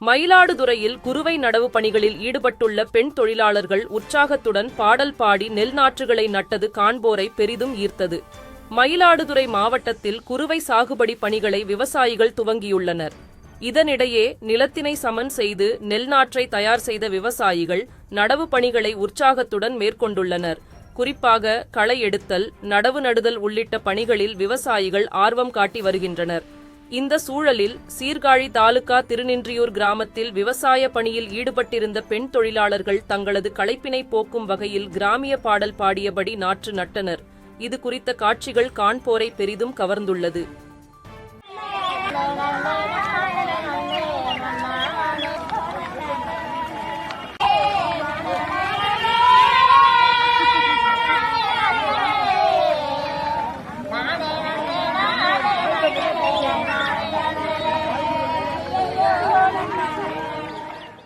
மயிலாடுதுறையில் குறுவை நடவு பணிகளில் ஈடுபட்டுள்ள பெண் தொழிலாளர்கள் உற்சாகத்துடன் பாடல் பாடி நெல் நாற்றுகளை நட்டது காண்போரை பெரிதும் ஈர்த்தது. மயிலாடுதுறை மாவட்டத்தில் குறுவை சாகுபடி பணிகளை விவசாயிகள் துவங்கியுள்ளனர். இதனிடையே நிலத்தினை சமன் செய்து நெல் நாற்றை தயார் செய்த விவசாயிகள் நடவு பணிகளை உற்சாகத்துடன் மேற்கொண்டுள்ளனர். குறிப்பாக களை எடுத்தல், நடவு நடுதல் உள்ளிட்ட பணிகளில் விவசாயிகள் ஆர்வம் காட்டி வருகின்றனர். இந்த சூழலில் சீர்காழி தாலுகா திருநின்றியூர் கிராமத்தில் விவசாய பணியில் ஈடுபட்டிருந்த பெண் தொழிலாளர்கள் தங்களது களைப்பினை போக்கும் வகையில் கிராமிய பாடல் பாடியபடி நாற்று நட்டனர். இது குறித்த காட்சிகள் காண்போரை பெரிதும் கவர்ந்துள்ளது.